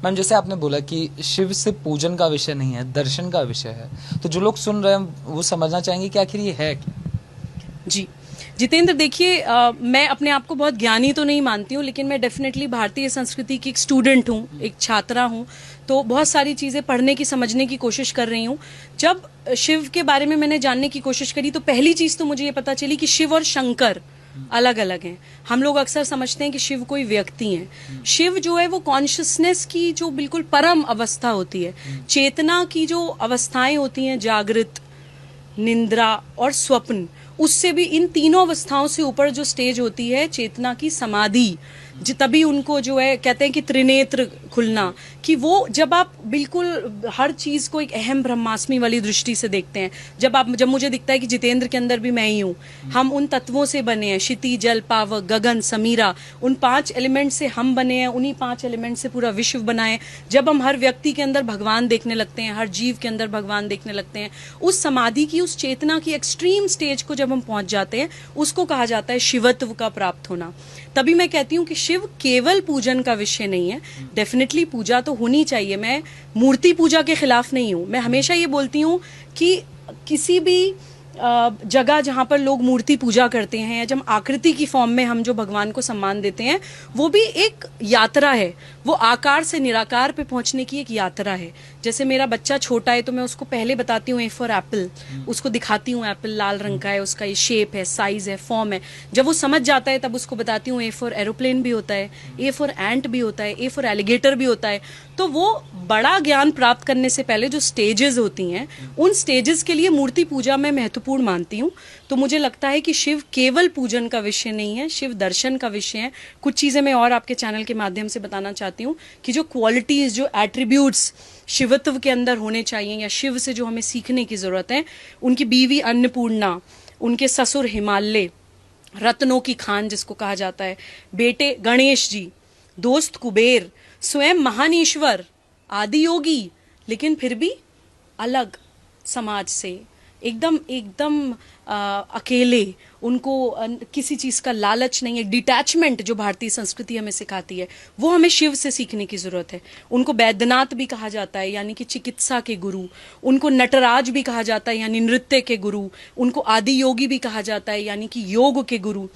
Ma'am, जैसे आपने बोला कि शिव से पूजन का विषय नहीं है, दर्शन का विषय है, तो जो लोग सुन रहे हैं वो समझना चाहेंगे कि आखिर ये है क्या। जी जितेंद्र, देखिए, मैं अपने आप को बहुत ज्ञानी तो नहीं मानती हूँ, लेकिन मैं डेफिनेटली भारतीय संस्कृति की एक स्टूडेंट हूँ, एक छात्रा हूँ। तो बहुत सारी चीज़ें पढ़ने की, समझने की कोशिश कर रही हूँ। जब शिव के बारे में मैंने जानने की कोशिश करी तो पहली चीज़ तो मुझे ये पता चली कि शिव और शंकर अलग अलग हैं। हम लोग अक्सर समझते हैं कि शिव कोई व्यक्ति है। शिव जो है वो कॉन्शियसनेस की जो बिल्कुल परम अवस्था होती है, चेतना की जो अवस्थाएं होती हैं, जागृत, निंद्रा और स्वप्न, उससे भी इन तीनों अवस्थाओं से ऊपर जो स्टेज होती है चेतना की, समाधि, तभी उनको जो है कहते हैं कि त्रिनेत्र खुलना, कि वो जब आप बिल्कुल हर चीज को एक अहम ब्रह्मास्मि वाली दृष्टि से देखते हैं। जब मुझे दिखता है कि जितेंद्र के अंदर भी मैं ही हूँ, हम उन तत्वों से बने हैं, क्षिति, जल, पावक, गगन, समीरा, उन 5 एलिमेंट से हम बने हैं, उन्हीं 5 एलिमेंट से पूरा विश्व बना है। जब हम हर व्यक्ति के अंदर भगवान देखने लगते हैं, हर जीव के अंदर भगवान देखने लगते हैं, उस समाधि की, उस चेतना की एक्सट्रीम स्टेज को जब हम पहुंच जाते हैं, उसको कहा जाता है शिवत्व का प्राप्त होना। तभी मैं कहती हूँ कि शिव केवल पूजन का विषय नहीं है। डेफिनेटली पूजा तो होनी चाहिए, मैं मूर्ति पूजा के खिलाफ नहीं हूँ। मैं हमेशा ये बोलती हूँ कि किसी भी जगह जहां पर लोग मूर्ति पूजा करते हैं, या जब आकृति की फॉर्म में हम जो भगवान को सम्मान देते हैं, वो भी एक यात्रा है। वो आकार से निराकार पे पहुंचने की एक यात्रा है। जैसे मेरा बच्चा छोटा है तो मैं उसको पहले बताती हूँ ए फॉर एप्पल, उसको दिखाती हूँ एप्पल लाल रंग का है, उसका ये शेप है, साइज है, फॉर्म है। जब वो समझ जाता है तब उसको बताती हूँ ए फॉर एरोप्लेन भी होता है, ए फॉर एंट भी होता है, ए फॉर एलिगेटर भी होता है। तो वो बड़ा ज्ञान प्राप्त करने से पहले जो स्टेजेस होती हैं, उन स्टेजेस के लिए मूर्ति पूजा मैं महत्वपूर्ण मानती हूँ। तो मुझे लगता है कि शिव केवल पूजन का विषय नहीं है, शिव दर्शन का विषय है। कुछ चीजें मैं और आपके चैनल के माध्यम से बताना चाहती हूँ कि जो क्वालिटीज, जो एट्रीब्यूट्स शिवत्व के अंदर होने चाहिए, या शिव से जो हमें सीखने की जरूरत है, उनकी बीवी अन्नपूर्णा, उनके ससुर हिमालय, रत्नों की खान जिसको कहा जाता है, बेटे गणेश जी, दोस्त कुबेर, स्वयं महान ईश्वर, आदि योगी, लेकिन फिर भी अलग समाज से, एकदम एकदम अकेले, उनको किसी चीज का लालच नहीं है, डिटैचमेंट जो भारतीय संस्कृति हमें सिखाती है, वो हमें शिव से सीखने की जरूरत है। उनको वैद्यनाथ भी कहा जाता है, यानी कि चिकित्सा के गुरु। उनको नटराज भी कहा जाता है, यानी नृत्य के गुरु। उनको आदि योगी भी कहा जाता है, यानी कि योग के गुरु।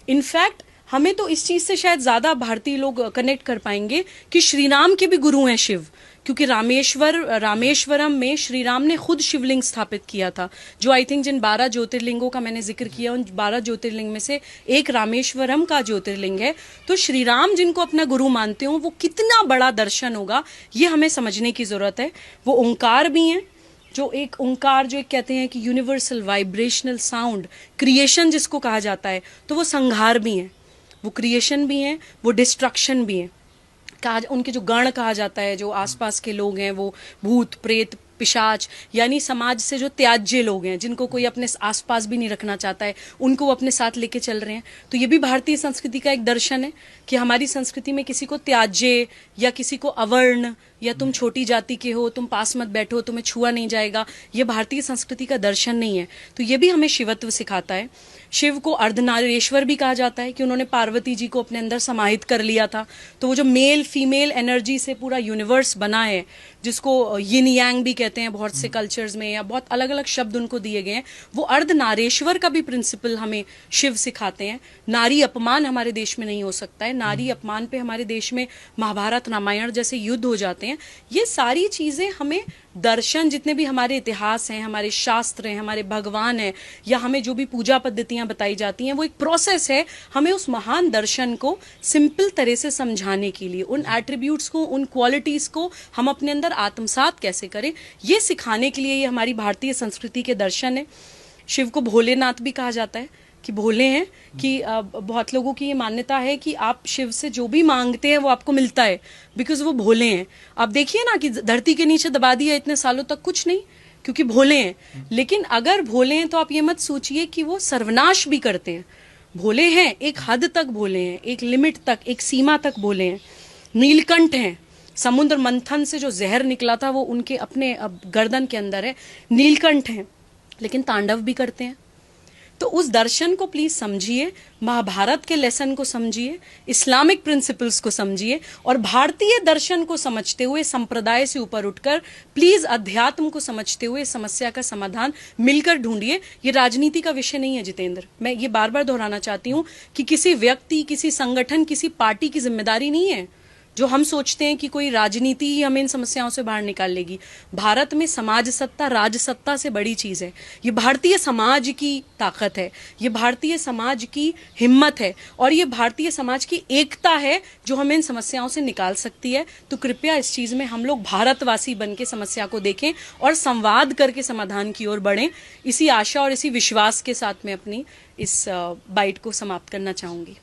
इनफैक्ट हमें तो इस चीज से शायद ज्यादा भारतीय लोग कनेक्ट कर पाएंगे कि श्री राम के भी गुरु हैं शिव, क्योंकि रामेश्वरम में श्री राम ने खुद शिवलिंग स्थापित किया था, जो आई थिंक जिन 12 ज्योतिर्लिंगों का मैंने जिक्र किया, उन 12 ज्योतिर्लिंग में से एक रामेश्वरम का ज्योतिर्लिंग है। तो श्री राम जिनको अपना गुरु मानते हो, वो कितना बड़ा दर्शन होगा, ये हमें समझने की जरूरत है। वो ओंकार भी हैं, जो एक ओंकार, जो एक कहते हैं कि यूनिवर्सल वाइब्रेशनल साउंड, क्रिएशन जिसको कहा जाता है, तो वो संहार भी हैं, वो क्रिएशन भी हैं, वो डिस्ट्रक्शन भी हैं। उनके जो गण कहा जाता है, जो आसपास के लोग हैं, वो भूत, प्रेत, पिशाच, यानी समाज से जो त्याज्य लोग हैं, जिनको कोई अपने आसपास भी नहीं रखना चाहता है, उनको वो अपने साथ लेके चल रहे हैं। तो ये भी भारतीय संस्कृति का एक दर्शन है कि हमारी संस्कृति में किसी को त्याज्य, या किसी को अवर्ण, या तुम छोटी जाति के हो, तुम पास मत बैठो, तुम्हें छुआ नहीं जाएगा, ये भारतीय संस्कृति का दर्शन नहीं है। तो ये भी हमें शिवत्व सिखाता है। शिव को अर्धनारीश्वर भी कहा जाता है कि उन्होंने पार्वती जी को अपने अंदर समाहित कर लिया था। तो वो जो मेल फीमेल एनर्जी से पूरा यूनिवर्स बना है, जिसको यिन यांग भी कहते हैं बहुत से कल्चर्स में, या बहुत अलग अलग शब्द उनको दिए गए हैं, वो अर्धनारेश्वर का भी प्रिंसिपल हमें शिव सिखाते हैं। नारी अपमान हमारे देश में नहीं हो सकता है। नारी अपमान पे हमारे देश में महाभारत, रामायण जैसे युद्ध हो जाते हैं। ये सारी चीजें हमें दर्शन, जितने भी हमारे इतिहास हैं, हमारे शास्त्र हैं, हमारे भगवान हैं, या हमें जो भी पूजा पद्धतियां बताई जाती हैं, वो एक प्रोसेस है हमें उस महान दर्शन को सिंपल तरह से समझाने के लिए। उन एट्रीब्यूट्स को, उन क्वालिटीज को हम अपने अंदर आत्मसात कैसे करें, ये सिखाने के लिए ये हमारी भारतीय संस्कृति के दर्शन है। शिव को भोलेनाथ भी कहा जाता है कि भोले हैं, कि बहुत लोगों की ये मान्यता है कि आप शिव से जो भी मांगते हैं वो आपको मिलता है, बिकॉज वो भोले हैं। आप देखिए ना कि धरती के नीचे दबा दिया इतने सालों तक, कुछ नहीं, क्योंकि भोले हैं। लेकिन अगर भोले हैं तो आप ये मत सोचिए कि वो सर्वनाश भी करते हैं। भोले हैं, एक हद तक भोले हैं, एक लिमिट तक, एक सीमा तक भोले हैं। नीलकंठ हैं, समुद्र मंथन से जो जहर निकला था वो उनके अपने गर्दन के अंदर है। नीलकंठ हैं, लेकिन तांडव भी करते हैं। तो उस दर्शन को प्लीज समझिए, महाभारत के लेसन को समझिए, इस्लामिक प्रिंसिपल्स को समझिए, और भारतीय दर्शन को समझते हुए संप्रदाय से ऊपर उठकर प्लीज अध्यात्म को समझते हुए समस्या का समाधान मिलकर ढूंढिए। ये राजनीति का विषय नहीं है जितेंद्र, मैं ये बार बार दोहराना चाहती हूं कि किसी व्यक्ति, किसी संगठन, किसी पार्टी की जिम्मेदारी नहीं है जो हम सोचते हैं कि कोई राजनीति ही हमें इन समस्याओं से बाहर निकाल लेगी। भारत में समाज सत्ता राज सत्ता से बड़ी चीज है। ये भारतीय समाज की ताकत है, ये भारतीय समाज की हिम्मत है, और ये भारतीय समाज की एकता है जो हमें इन समस्याओं से निकाल सकती है। तो कृपया इस चीज में हम लोग भारतवासी बन के समस्या को देखें और संवाद करके समाधान की ओर बढ़ें। इसी आशा और इसी विश्वास के साथ मैं अपनी इस बाइट को समाप्त करना चाहूंगी।